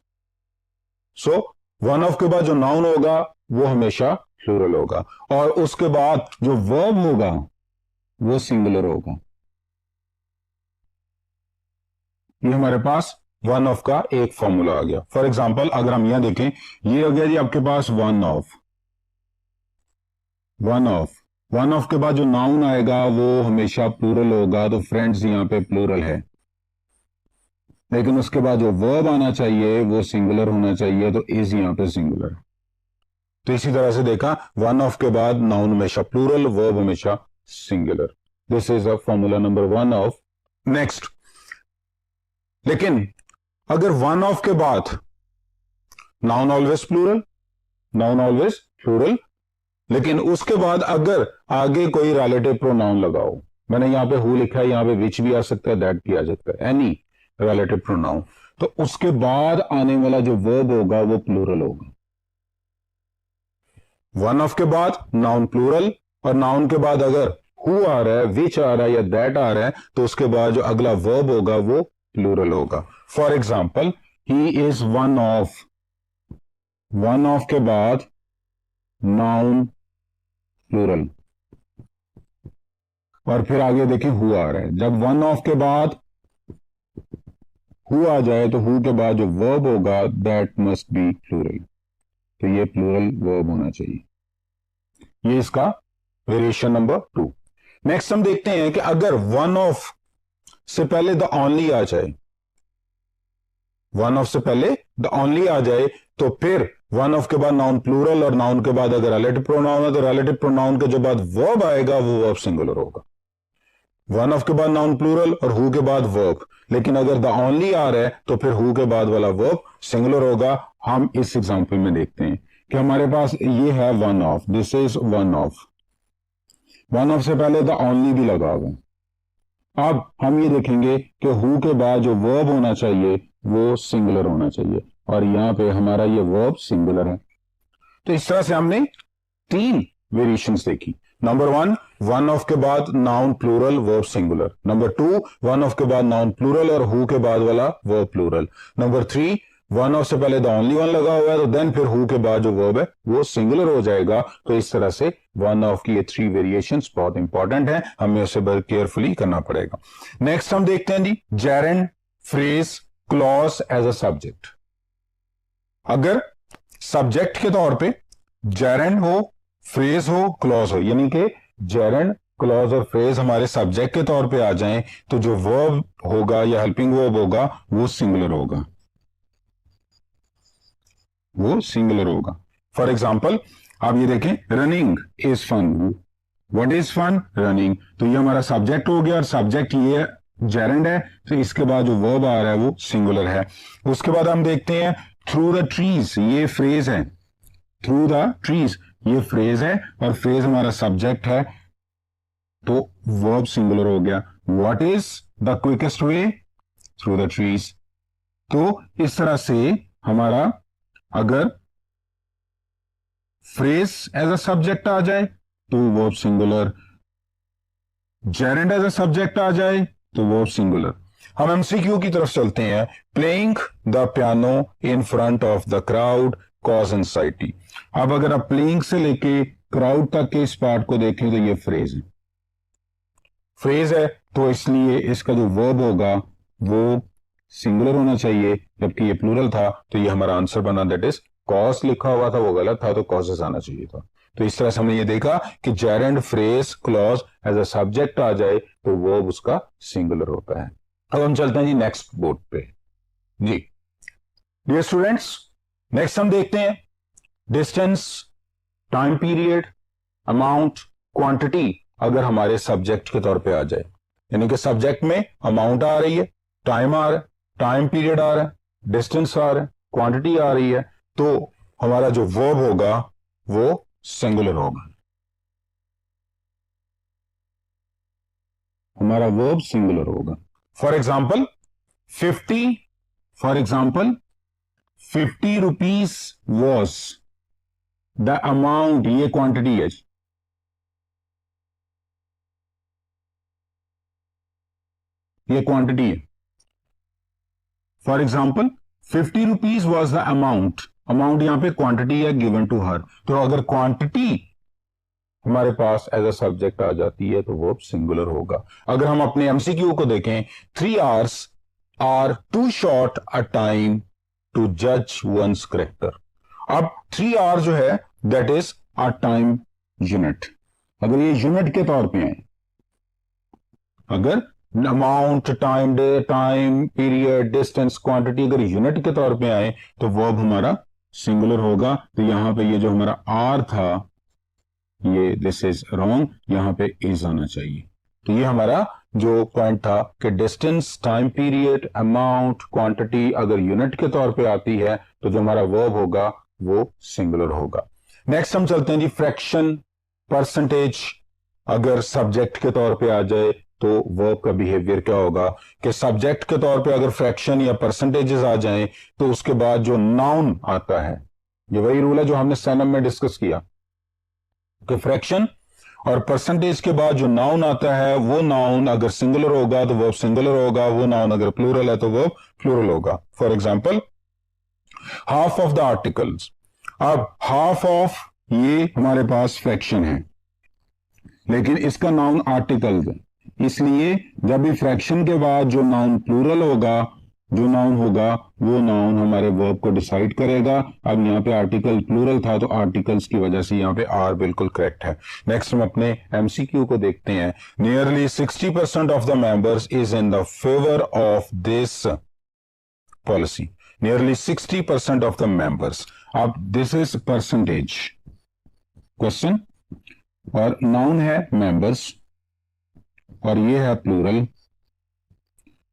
So one of के बाद जो नाउन होगा वो हमेशा प्लूरल होगा और उसके बाद जो वर्ब होगा वो सिंगुलर होगा. ये हमारे पास वन ऑफ का एक फॉर्मूला आ गया. फॉर एग्जांपल अगर हम यहां देखें, ये हो गया जी आपके पास वन ऑफ. वन ऑफ के बाद जो नाउन आएगा वो हमेशा प्लूरल होगा. तो फ्रेंड्स यहां पे प्लूरल है, लेकिन उसके बाद जो वर्ब आना चाहिए वो सिंगुलर होना चाहिए. तो इज यहां पे सिंगुलर. तो इसी तरह से देखा, वन ऑफ के बाद नाउन हमेशा प्लूरल, वर्ब हमेशा singular. This is a formula number one of. Next, लेकिन अगर वन ऑफ के बाद नाउन ऑलवेज प्लूरल, लेकिन उसके बाद अगर आगे कोई रिलेटिव प्रोनाउन लगाओ, मैंने यहां पे हु लिखा है, यहां पे विच भी आ सकता है, दैट भी आ सकता है, एनी रिलेटिव प्रोनाउन, तो उसके बाद आने वाला जो वर्ब होगा वो प्लूरल होगा. वन ऑफ के बाद नाउन प्लूरल और नाउन के बाद अगर हु आ रहा है, विच आ रहा है या दैट आ रहा है तो उसके बाद जो अगला वर्ब होगा वो प्लूरल होगा. For example, he is one of के बाद नाउन प्लूरल और फिर आगे देखें हु आ रहा है. जब वन ऑफ के बाद हु आ जाए तो हु के बाद जो वर्ब होगा दैट मस्ट बी प्लूरल. तो ये प्लूरल वर्ब होना चाहिए. ये इसका वेरिएशन नंबर 2. नेक्स्ट हम देखते हैं कि अगर वन ऑफ से पहले द ओनली आ जाए, वन ऑफ से पहले द ओनली आ जाए तो फिर वन ऑफ के बाद नाउन प्लूरल और नाउन के बाद अगर रिलेटिव प्रोनाउन है तो रिलेटिव प्रोनाउन के जो बाद वर्ब आएगा वो वर्ब सिंगुलर होगा. वन ऑफ के बाद नाउन प्लूरल और हु के बाद वर्ब, लेकिन अगर द ओनली आ रहा है तो फिर हु के बाद वाला वर्ब सिंगुलर होगा. हम इस एग्जांपल में देखते हैं कि हमारे पास ये है one of. This is one of. One of से पहले द ओनली भी लगा हुआ. अब हम ये देखेंगे कि हु के बाद जो वर्ब होना चाहिए वो सिंगुलर होना चाहिए और यहां पे हमारा ये वर्ब सिंगुलर है. तो इस तरह से हमने 3 वेरिएशंस देखी. नंबर 1, वन ऑफ के बाद noun plural verb singular. Number 2, one of के बाद नाउन प्लूरल और हु के बाद वाला verb plural. Number 3, one of से पहले द ओनली वन लगा हुआ है तो देन फिर हु के बाद जो वर्ब है वो सिंगुलर हो जाएगा. तो इस तरह से वन ऑफ की ये 3 वेरिएशंस बहुत इंपॉर्टेंट है, हमें उसे बहुत केयरफुली करना पड़ेगा. नेक्स्ट हम देखते हैं जी gerund, phrase, clause as a subject. अगर सब्जेक्ट के तौर पे जेरेंड हो, फ्रेज हो, क्लॉज हो, यानी कि जेरेंड, क्लॉज और फ्रेज हमारे सब्जेक्ट के तौर पे आ जाएं तो जो वर्ब होगा या हेल्पिंग वर्ब होगा वो सिंगुलर होगा, वो सिंगुलर होगा. फॉर एग्जाम्पल आप ये देखें, running is fun. What is fun? Running. तो ये हमारा सब्जेक्ट हो गया और सब्जेक्ट ये जेरेंड है तो इसके बाद जो वर्ब आ रहा है वो सिंगुलर है. उसके बाद हम देखते हैं थ्रू द ट्रीज, ये फ्रेज है. थ्रू द ट्रीज ये फ्रेज है और फ्रेज हमारा सब्जेक्ट है तो वर्ब सिंगुलर हो गया. What is the quickest way? Through the trees. तो इस तरह से हमारा अगर फ्रेज एज अ सब्जेक्ट आ जाए तो verb singular, gerund as a subject आ जाए तो वर्ब सिंगुलर. हम एमसीक्यू की तरफ चलते हैं. Playing the piano in front of the crowd cause anxiety. अब अगर आप प्लेइंग से लेके क्राउड तक के इस पार्ट को देखें तो ये फ्रेज है. फ्रेज है तो इसलिए इसका जो वर्ब होगा वो सिंगुलर होना चाहिए, जबकि ये प्लूरल था तो ये हमारा आंसर बना, दैट इज कॉज लिखा हुआ था वो गलत था, तो कॉजेस आना चाहिए था। तो इस तरह से हमने ये देखा कि gerund, phrase, clause as a subject आ जाए तो वर्ब उसका सिंगुलर होता है। अब हम चलते हैं जी नेक्स्ट बोर्ड पे। जी डियर स्टूडेंट्स, नेक्स्ट हम देखते हैं distance, time period, amount, quantity अगर हमारे सब्जेक्ट के तौर पे आ जाए, यानी कि सब्जेक्ट में अमाउंट आ रही है, टाइम आ रहा है, टाइम पीरियड आ रहा है, डिस्टेंस आ रहा है, क्वांटिटी आ रही है, तो हमारा जो वर्ब होगा वो सिंगुलर होगा। हमारा वर्ब सिंगुलर होगा। For example 50, for example 50 rupees was the amount, ये क्वांटिटी है, ये क्वांटिटी है। For example 50 rupees was the amount, amount यहां पे क्वांटिटी है गिवन टू हर, तो अगर क्वांटिटी हमारे पास एज अ सब्जेक्ट आ जाती है तो वो सिंगुलर होगा। अगर हम अपने एमसीक्यू को देखें, 3 hours are too short a time to जज वंस करेक्टर। अब 3 hours जो है that is a time unit. अगर ये यूनिट के तौर पे है, अगर amount, time, day, time period, distance, quantity अगर यूनिट के तौर पे आए तो वर्ब हमारा सिंगुलर होगा। तो यहां पे ये जो हमारा आर था, ये दिस इज रॉन्ग, यहां पे इज आना चाहिए। तो ये हमारा जो पॉइंट था कि distance, time period, amount, quantity अगर यूनिट के तौर पे आती है तो जो हमारा वर्ब होगा वो सिंगुलर होगा। नेक्स्ट हम चलते हैं जी फ्रैक्शन, परसेंटेज अगर सब्जेक्ट के तौर पे आ जाए तो वर्ब का बिहेवियर क्या होगा कि सब्जेक्ट के तौर पे अगर फ्रैक्शन या परसेंटेजेस आ जाएं तो उसके बाद जो नाउन आता है, ये वही रूल है जो हमने सैनम में डिस्कस किया कि फ्रैक्शन और परसेंटेज के बाद जो नाउन आता है वो नाउन अगर सिंगुलर होगा तो वर्ब सिंगुलर होगा, वो नाउन अगर प्लूरल है तो वर्ब प्लूरल होगा। For example half of the articles, अब हाफ ऑफ ये हमारे पास फ्रैक्शन है लेकिन इसका नाउन आर्टिकल्स है, इसलिए जब भी फ्रैक्शन के बाद जो नाउन प्लूरल होगा, जो नाउन होगा वो नाउन हमारे वर्ब को डिसाइड करेगा। अब यहाँ पे आर्टिकल प्लूरल था तो आर्टिकल्स की वजह से यहाँ पे आर बिल्कुल करेक्ट है। नेक्स्ट हम अपने एमसीक्यू को देखते हैं। Nearly 60% of the members is in the favour of this policy. Nearly 60% of the members, अब दिस इज परसेंटेज क्वेश्चन और नाउन है मेंबर्स और ये है प्लूरल।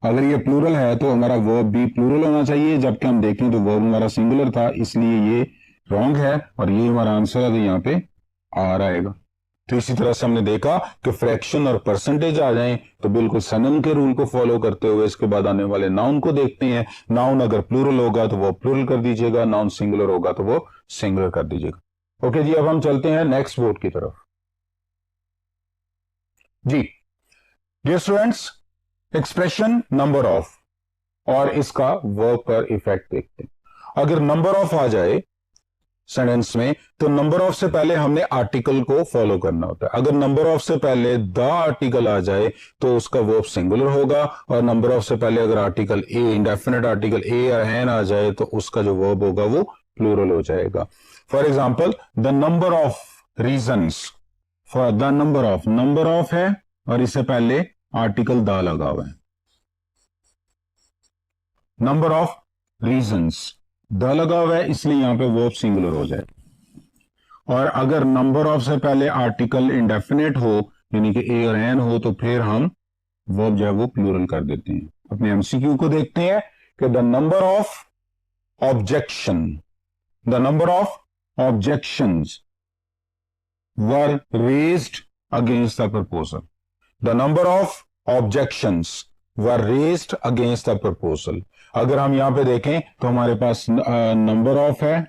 अगर ये प्लूरल है तो हमारा वर्ब भी प्लूरल होना चाहिए, जबकि हम देखें तो वर्ब हमारा सिंगुलर था, इसलिए ये रॉन्ग है और ये हमारा आंसर है, तो यहाँ पे आर आएगा। तो इसी तरह से हमने देखा कि फ्रैक्शन और परसेंटेज आ जाएं तो बिल्कुल सनम के रूल को फॉलो करते हुए इसके बाद आने वाले नाउन को देखते हैं। नाउन अगर प्लूरल होगा तो वो प्लूरल कर दीजिएगा, नाउन सिंगुलर होगा तो वो सिंगुलर कर दीजिएगा। ओके जी, अब हम चलते हैं नेक्स्ट बोर्ड की तरफ। जी dear students, expression number of और इसका वर्ब पर इफेक्ट देखते हैं। अगर नंबर ऑफ आ जाए सेंटेंस में तो नंबर ऑफ से पहले हमने आर्टिकल को फॉलो करना होता है। अगर नंबर ऑफ से पहले द आर्टिकल आ जाए तो उसका वर्ब सिंगुलर होगा, और नंबर ऑफ से पहले अगर article a, indefinite article a या एन आ जाए तो उसका जो वर्ब होगा वो प्लूरल हो जाएगा। For example the number of reasons, for the number of है और इससे पहले आर्टिकल द लगा हुआ है। नंबर ऑफ रीजंस, द लगा हुआ है इसलिए यहां पे वर्ब सिंगुलर हो जाए। और अगर नंबर ऑफ से पहले आर्टिकल इंडेफिनेट हो यानी कि ए और एन हो तो फिर हम वर्ब जो है वो प्लूरल कर देते हैं। अपने एमसीक्यू को देखते हैं कि the number of objection, the number of objections were raised against the proposal. The number of objections were raised against the proposal. अगर हम यहां पे देखें तो हमारे पास नंबर ऑफ है,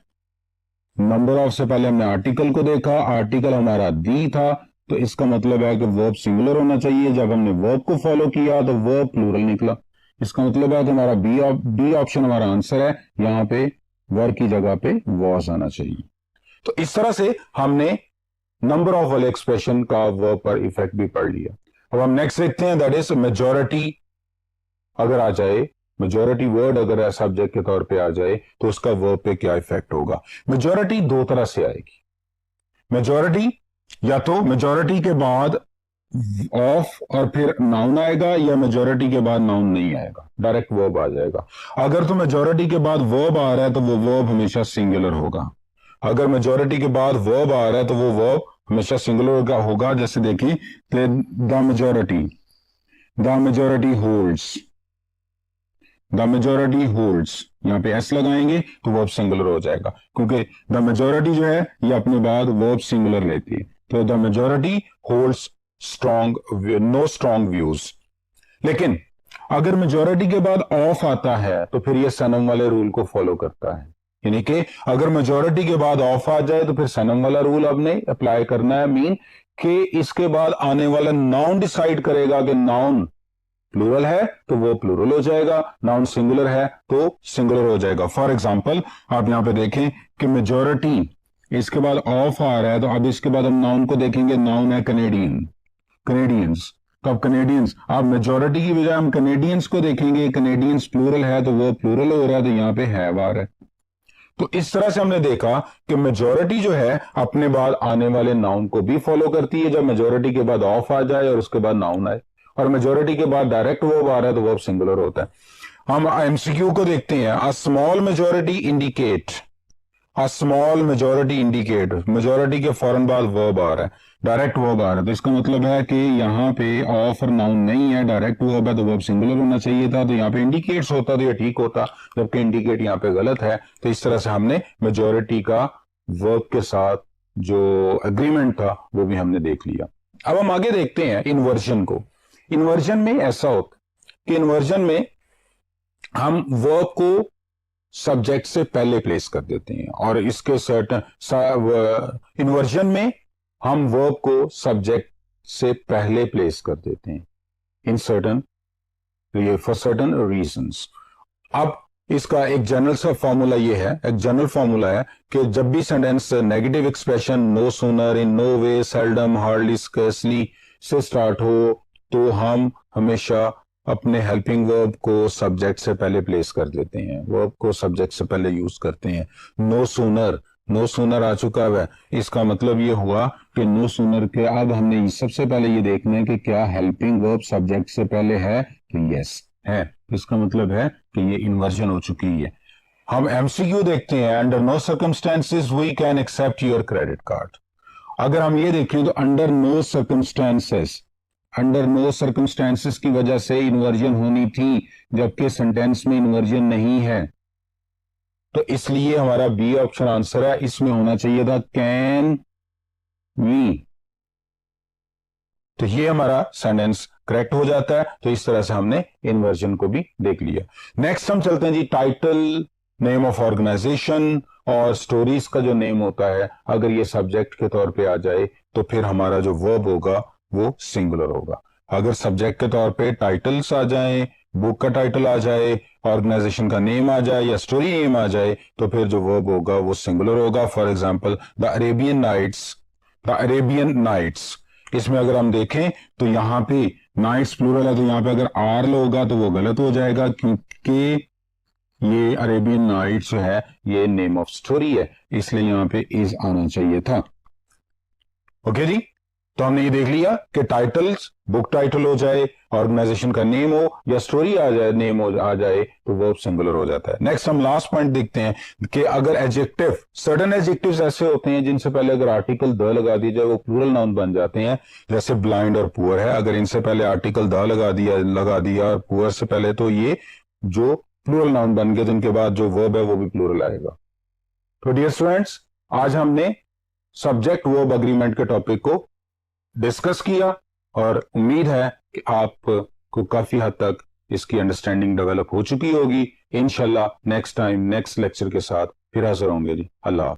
नंबर ऑफ से पहले हमने आर्टिकल को देखा, आर्टिकल हमारा दी था, तो इसका मतलब है कि वर्ब सिंगुलर होना चाहिए। जब हमने वर्ब को फॉलो किया तो वर्ब प्लूरल निकला। इसका मतलब है कि हमारा बी ऑप्शन हमारा आंसर है, यहां पे वर्ब की जगह पे वॉज आना चाहिए। तो इस तरह से हमने नंबर ऑफ वाले एक्सप्रेशन का वर्ब पर इफेक्ट भी पढ़ लिया। अब हम नेक्स्ट देखते हैं, दैट इज मेजॉरिटी अगर आ जाए मेजॉरिटी वर्ड अगर है सब्जेक्ट के तौर पे आ जाए तो उसका वर्ब पे क्या इफेक्ट होगा। मेजॉरिटी दो तरह से आएगी। मेजॉरिटी या तो मेजॉरिटी के बाद ऑफ और फिर नाउन आएगा, या मेजॉरिटी के बाद नाउन नहीं आएगा, डायरेक्ट वर्ब आ जाएगा। अगर तो मेजॉरिटी के बाद वर्ब आ रहा है तो वो वर्ब हमेशा सिंगुलर होगा। अगर मेजॉरिटी के बाद वर्ब आ रहा है तो वो वर्ब हमेशा सिंगुलर का होगा। जैसे देखिए, the majority holds, the majority holds, यहां पे एस लगाएंगे तो वर्ब सिंगुलर हो जाएगा, क्योंकि द मेजॉरिटी जो है ये अपने बाद वर्ब सिंगुलर लेती है। तो the majority holds strong, no strong views. लेकिन अगर मेजॉरिटी के बाद ऑफ आता है तो फिर ये सनम वाले रूल को फॉलो करता है, यानी कि अगर मेजॉरिटी के बाद ऑफ आ जाए तो फिर सनम वाला रूल आपने अप्लाई करना है। मीन कि इसके बाद आने वाला नाउन डिसाइड करेगा कि नाउन प्लूरल है तो वो प्लूरल हो जाएगा, नाउन सिंगुलर है तो सिंगुलर हो जाएगा। फॉर एग्जांपल आप यहां पे देखें कि मेजॉरिटी इसके बाद ऑफ आ रहा है, तो अब इसके बाद हम नाउन को देखेंगे। नाउन है कनेडियन, कनेडियंस। तो अब कनेडियंस, आप मेजॉरिटी की बजाय हम कनेडियंस को देखेंगे। कनेडियंस प्लूरल है तो वो प्लूरल हो रहा है, तो यहां पे हैव आ रहा है। तो इस तरह से हमने देखा कि मेजॉरिटी जो है अपने बाद आने वाले नाउन को भी फॉलो करती है। जब मेजॉरिटी के बाद ऑफ आ जाए और उसके बाद नाउन आए, और मेजॉरिटी के बाद डायरेक्ट वर्ब आ रहा है तो वर्ब सिंगुलर होता है। हम एमसीक्यू को देखते हैं। A small majority indicate, a small majority indicate, majority के फौरन बाद वर्ब आ रहा है, डायरेक्ट वर्ब आ रहा है, तो इसका मतलब है कि यहाँ पे ऑफ और नाउन नहीं है, डायरेक्ट वर्ब है, तो वर्ब सिंगुलर होना चाहिए था। तो यहाँ पे इंडिकेट्स होता तो ये ठीक होता, जबकि इंडिकेट यहाँ पे गलत है। तो इस तरह से हमने मेजॉरिटी का वर्ब के साथ जो एग्रीमेंट था वो भी हमने देख लिया। अब हम आगे देखते हैं इन्वर्जन को। इन्वर्जन में ऐसा होता कि इन्वर्जन में हम वर्ब को सब्जेक्ट से पहले प्लेस कर देते हैं, और इसके सर्टन इन्वर्जन में हम वर्ब को सब्जेक्ट से पहले प्लेस कर देते हैं in certain, for certain reasons. अब इसका एक जनरल सा फॉर्मूला ये है, एक जनरल फॉर्मूला है कि जब भी sentence negative expression no sooner, in no way, seldom, hardly, scarcely से स्टार्ट हो तो हम हमेशा अपने हेल्पिंग वर्ब को सब्जेक्ट से पहले प्लेस कर देते हैं, वर्ब को सब्जेक्ट से पहले यूज करते हैं। नो सूनर, नो सूनर आ चुका है, इसका मतलब ये हुआ कि नो सूनर के अब हमने सबसे पहले ये देखना है कि क्या हेल्पिंग वर्ब सब्जेक्ट से पहले है, तो यस है, इसका मतलब है कि ये इन्वर्जन हो चुकी है। हम एमसीक्यू देखते हैं। Under no circumstances we can accept your credit card. अगर हम ये देखें तो under no circumstances, under no circumstances की वजह से इन्वर्जन होनी थी, जबकि सेंटेंस में इन्वर्जन नहीं है, तो इसलिए हमारा बी ऑप्शन आंसर है। इसमें होना चाहिए था कैन वी, तो ये हमारा सेंटेंस करेक्ट हो जाता है। तो इस तरह से हमने इन्वर्जन को भी देख लिया। नेक्स्ट हम चलते हैं जी टाइटल, नेम ऑफ ऑर्गेनाइजेशन और स्टोरीज का जो नेम होता है, अगर ये सब्जेक्ट के तौर पे आ जाए तो फिर हमारा जो वर्ब होगा वो सिंगुलर होगा। अगर सब्जेक्ट के तौर पे टाइटल्स आ जाए, बुक का टाइटल आ जाए, ऑर्गेनाइजेशन का नेम आ जाए या स्टोरी नेम आ जाए, तो फिर जो वर्ब होगा वो सिंगुलर होगा। For example the Arabian Nights, the Arabian Nights, इसमें अगर हम देखें तो यहां पे नाइट्स प्लूरल है, तो यहां पे अगर आर होगा तो वो गलत हो जाएगा, क्योंकि ये अरेबियन नाइट्स जो है ये नेम ऑफ स्टोरी है, इसलिए यहां पे इज आना चाहिए था। ओके जी, तो हमने ये देख लिया कि टाइटल्स, बुक टाइटल हो जाए, ऑर्गेनाइजेशन का नेम हो या स्टोरी आ जाए, नेम आ जाए, तो वर्ब सिंगुलर हो जाता है। नेक्स्ट हम लास्ट पॉइंट देखते हैं कि अगर एडजेक्टिव, सर्टेन एडजेक्टिव्स ऐसे होते हैं जिनसे पहले अगर आर्टिकल द लगा दी जाए वो प्लूरल नाउन बन जाते हैं। जैसे ब्लाइंड और पुअर है, अगर इनसे पहले आर्टिकल द लगा दिया और पुअर से पहले, तो ये जो प्लूरल नाउन बन गए, तो इनके बाद जो वर्ब है वो भी प्लूरल आएगा। तो डियर स्टूडेंट्स, आज हमने सब्जेक्ट वर्ब एग्रीमेंट के टॉपिक को डिस्कस किया, और उम्मीद है कि आपको काफी हद तक इसकी अंडरस्टैंडिंग डेवलप हो चुकी होगी। इंशाल्लाह नेक्स्ट टाइम नेक्स्ट लेक्चर के साथ फिर हाजिर होंगे जी। अल्लाह।